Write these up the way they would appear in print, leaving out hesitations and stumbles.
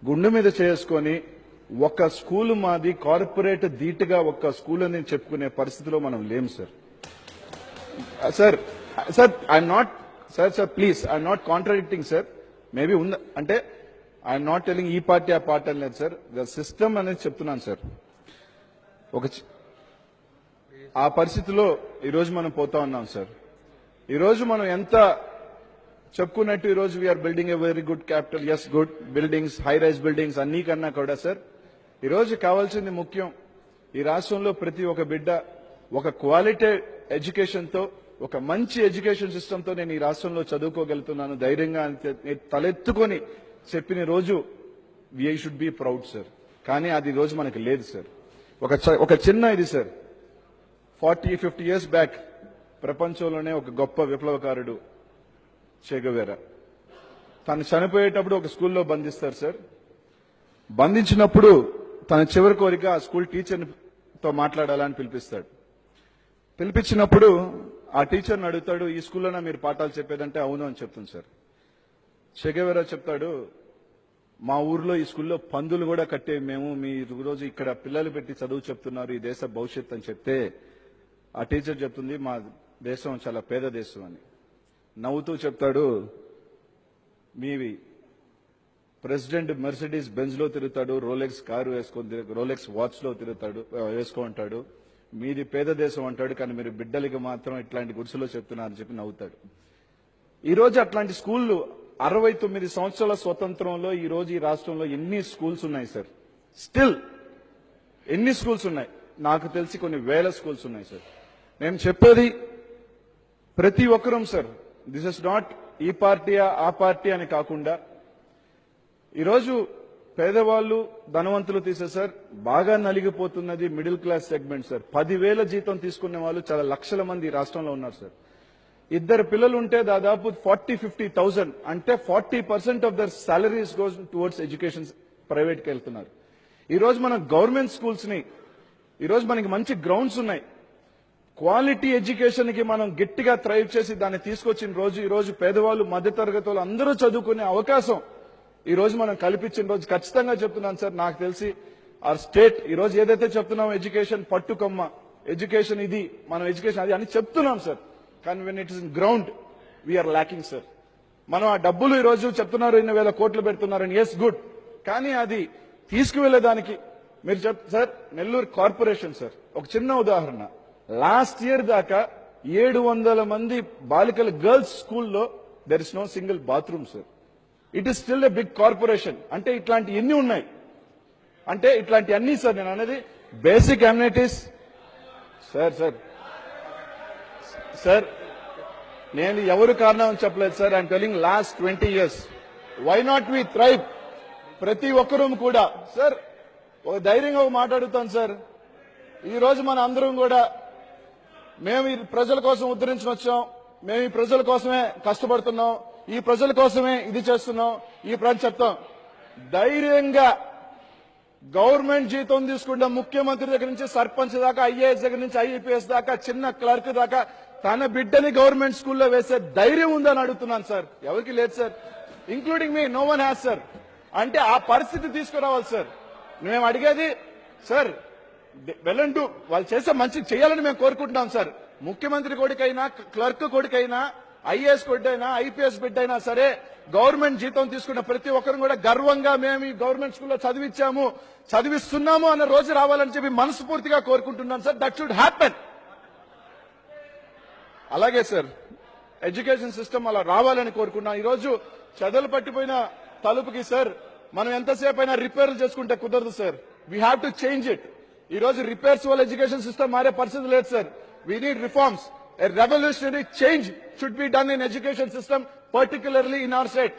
గుండె మీద చేసుకొని ఒక స్కూల్ మాది కార్పొరేట్ ధీటుగా ఒక స్కూల్ అని చెప్పుకునే పరిస్థితిలో మనం లేము sir. Sir sir I'm not sir please I'm not contradicting sir. Maybe ఉంది అంటే ఐఎమ్ నాట్ టెలింగ్ ఈ పార్టీ ఆ పార్టీ అని లేదు సార్. ద సిస్టమ్ అనేది చెప్తున్నాను సార్. ఆ పరిస్థితిలో ఈరోజు మనం పోతా ఉన్నాం సార్. ఈరోజు మనం ఎంత చెప్పుకున్నట్టు ఈరోజు we are building a very good capital. Yes, good buildings, high rise buildings అన్ని కన్నా కూడా సార్ ఈరోజు కావాల్సింది ముఖ్యం ఈ రాష్ట్రంలో ప్రతి ఒక్క బిడ్డ ఒక క్వాలిటీ ఎడ్యుకేషన్తో ఒక మంచి ఎడ్యుకేషన్ సిస్టంతో నేను ఈ రాష్ట్రంలో చదువుకోగలుగుతున్నాను ధైర్యంగా తలెత్తుకొని చెప్పిన రోజు we should be proud sir. కానీ అది రోజు మనకి లేదు సార్. ఒక చిన్న ఇది సార్, 40-50 years బ్యాక్ ప్రపంచంలోనే ఒక గొప్ప విప్లవకారుడు చే గెవేరా తను చనిపోయేటప్పుడు ఒక స్కూల్లో బంధిస్తారు సార్. బంధించినప్పుడు తన చివరి కోరిక ఆ స్కూల్ టీచర్తో మాట్లాడాలని పిలిపిస్తాడు. పిలిపించినప్పుడు ఆ టీచర్ని అడుగుతాడు, ఈ స్కూల్లోనే మీరు పాఠాలు చెప్పేదంటే అవును అని చెప్తుంది సార్. చే గెవేరా చెప్తాడు, మా ఊర్లో ఈ స్కూల్లో పందులు కూడా కట్టేవి మేము, మీరు రోజు ఇక్కడ పిల్లలు పెట్టి చదువు చెప్తున్నారు, ఈ దేశ భవిష్యత్ అని చెప్తే ఆ టీచర్ చెప్తుంది మా దేశం చాలా పేద దేశం అని. నవ్వుతూ చెప్తాడు, మీవి ప్రెసిడెంట్ మెర్సిడీస్ బెంజ్ లో తిరుగుతాడు, రోలెక్స్ కారు రోలెక్స్ వాచ్ లో వేసుకుంటాడు, మీది పేద దేశం అంటాడు, కానీ మీరు బిడ్డలకి మాత్రం ఇట్లాంటి గుడిసెలో చెప్తున్నారని చెప్పి నవ్వుతాడు. ఈ రోజు అట్లాంటి స్కూళ్ళు 69 సంవత్సరాల స్వతంత్రంలో ఈ రోజు ఈ రాష్ట్రంలో ఎన్ని స్కూల్స్ ఉన్నాయి సార్? స్టిల్ ఎన్ని స్కూల్స్ ఉన్నాయి? నాకు తెలిసి కొన్ని వేల స్కూల్స్ ఉన్నాయి సార్. నేను చెప్పేది ప్రతి ఒక్కరం సార్, దిస్ ఇస్ నాట్ ఈ పార్టీ ఆ పార్టీ అని కాకుండా ఈరోజు పేదవాళ్ళు ధనవంతులు తీసే సార్ బాగా నలిగిపోతున్నది మిడిల్ క్లాస్ సెగ్మెంట్ సార్. 10,000 జీతం తీసుకునే వాళ్ళు చాలా లక్షల మంది ఈ రాష్ట్రంలో ఉన్నారు సార్. ఇద్దరు పిల్లలు ఉంటే దాదాపు 40-50,000 అంటే 40% of their salaries goes towards education ప్రైవేట్కి వెళ్తున్నారు. ఈరోజు మన గవర్నమెంట్ స్కూల్స్ ని ఈరోజు మనకి మంచి గ్రౌండ్స్ ఉన్నాయి, క్వాలిటీ ఎడ్యుకేషన్ కి మనం గట్టిగా థ్రైవ్ చేసి దాన్ని తీసుకొచ్చిన రోజు ఈ రోజు పేదవాళ్ళు మధ్యతరగతి వాళ్ళు అందరూ చదువుకునే అవకాశం ఈ రోజు మనం కల్పించిన రోజు ఖచ్చితంగా చెప్తున్నాను సార్. నాకు తెలిసి ఆర్ స్టేట్ ఈ రోజు ఏదైతే చెప్తున్నాం ఎడ్యుకేషన్ పట్టుకొమ్మ, ఎడ్యుకేషన్ ఇది, మనం ఎడ్యుకేషన్ అది అని చెప్తున్నాం సార్. కానీ when it is in ground we are lacking sir. మనం ఆ డబ్బులు ఈ రోజు చెప్తున్నారు 2,000 కోట్లు పెడుతున్నారని, ఎస్ గుడ్, కానీ అది తీసుకువెళ్లేదానికి మీరు సార్ నెల్లూరు కార్పొరేషన్ సార్ ఒక చిన్న ఉదాహరణ. లాస్ట్ ఇయర్ దాకా 700 మంది బాలికల గర్ల్స్ స్కూల్లో there is no single bathroom sir. It is still a big corporation. అంటే ఇట్లాంటి ఎన్ని ఉన్నాయి అంటే ఇట్లాంటి అన్ని సార్ నేను అనేది బేసిక్ అమ్యూనిటీస్ సార్. సార్ నేను ఎవరు కారణం అని చెప్పలేదు sir. I'm telling last 20 years why not we thrive. ప్రతి ఒక్కరూ కూడా సార్ ఒక ధైర్యంగా మాట్లాడుతాను సార్. ఈ రోజు మన అందరం కూడా మేము ఈ ప్రజల కోసం ఉద్ధరించిన వచ్చాం, మేము ఈ ప్రజల కోసమే కష్టపడుతున్నాం, ఈ ప్రజల కోసమే ఇది చేస్తున్నాం, ఈ ప్రజలు చెప్తాం. ధైర్యంగా గవర్నమెంట్ జీతం తీసుకుంటే ముఖ్యమంత్రి దగ్గర నుంచి సర్పంచ్ దాకా, ఐఏఎస్ దగ్గర నుంచి ఐఏపీఎస్ దాకా, చిన్న క్లర్క్ దాకా తన బిడ్డని గవర్నమెంట్ స్కూల్లో వేసే ధైర్యం ఉందని అడుగుతున్నాను సార్. ఎవరికి లేదు sir, including me, no one has sir. అంటే ఆ పరిస్థితి తీసుకురావాలి సార్. మేము అడిగేది సార్ వెళ్ళంటూ వాళ్ళు చేసే మంచి చేయాలని మేము కోరుకుంటున్నాం సార్. ముఖ్యమంత్రి కొడుకైనా, క్లర్క్ కొడుకైనా, ఐఏఎస్ కొడుకైనా, ఐపీఎస్ బిడ్డ అయినా సరే గవర్నమెంట్ జీతం తీసుకున్న ప్రతి ఒక్కరు కూడా గర్వంగా మేము ఈ గవర్నమెంట్ స్కూల్లో చదివించాము, చదివిస్తున్నాము అన్న రోజు రావాలని చెప్పి మనస్ఫూర్తిగా కోరుకుంటున్నాం సార్. That should happen. అలాగే సార్ ఎడ్యుకేషన్ సిస్టమ్ అలా రావాలని కోరుకున్నాం. ఈరోజు చదువులు పట్టిపోయిన తలుపుకి సార్ మనం ఎంతసేపు అయినా రిపేర్లు చేసుకుంటే కుదరదు sir. We have to change it. ఈ రోజు రిపేర్స్ వల్ల ఎడ్యుకేషన్ సిస్టమ్ మారే పరిస్థితి లేదు sir. We need reforms. A revolutionary change should be done in education system, particularly in our state.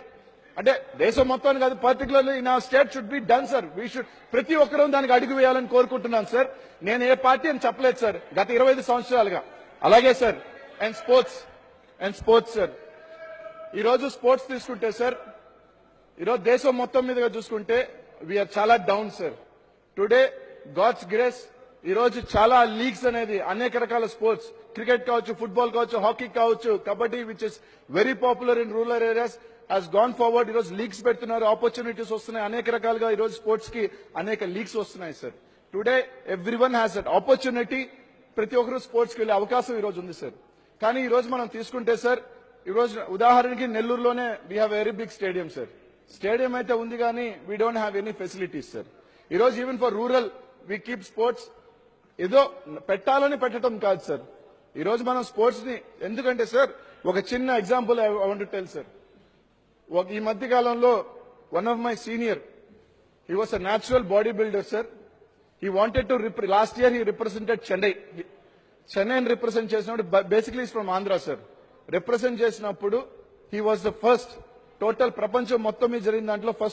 అంటే దేశం మొత్తాన్ని కాదు, particularly in our state should be done sir. We should ప్రతి ఒక్కరూ దానికి అడుగు వేయాలని కోరుకుంటున్నాను సార్. నేను ఏ పార్టీ అని చెప్పలేదు సార్ గత 25 సంవత్సరాలుగా. అలాగే సార్ అండ్ స్పోర్ట్స్ సార్. ఈరోజు స్పోర్ట్స్ తీసుకుంటే సార్ ఈరోజు దేశం మొత్తం మీదుగా చూసుకుంటే వీఆర్ చాలా down sir. Today God's grace ఈ రోజు చాలా లీగ్స్ అనేది అనేక రకాల స్పోర్ట్స్, క్రికెట్ కావచ్చు, ఫుట్బాల్ కావచ్చు, హాకీ కావచ్చు, kabaddi which is very popular in rural areas, has gone forward. ఈ రోజు లీగ్స్ పెడుతున్నారు, ఆపర్చునిటీస్ వస్తున్నాయి, అనేక రకాలుగా ఈ రోజు స్పోర్ట్స్ కి అనేక లీగ్స్ వస్తున్నాయి sir. Today everyone has that opportunity. ప్రతి ఒక్కరు స్పోర్ట్స్ కి వెళ్ళే అవకాశం ఈ రోజు ఉంది సార్. కానీ ఈ రోజు మనం తీసుకుంటే సార్, ఈ రోజు ఉదాహరణకి నెల్లూరులోనే we have very big stadium sir. Stadium అయితే ఉంది కానీ we don't have any facilities sir. ఈ రోజు even for rural we keep sports. ఏదో పెట్టాలని పెట్టడం కాదు సార్. ఈ రోజు మనం స్పోర్ట్స్ ని, ఎందుకంటే సార్ ఒక చిన్న example I want to tell sir. ఈ మధ్య కాలంలో one of my senior, he was a natural body builder sir. He wanted to last year he represented చెన్నైని రిప్రజెంట్ చేసినప్పుడు, basically from Andhra sir. Represent చేసినప్పుడు he was the first, total ప్రపంచం మొత్తం మీద జరిగిన దాంట్లో ఫస్ట్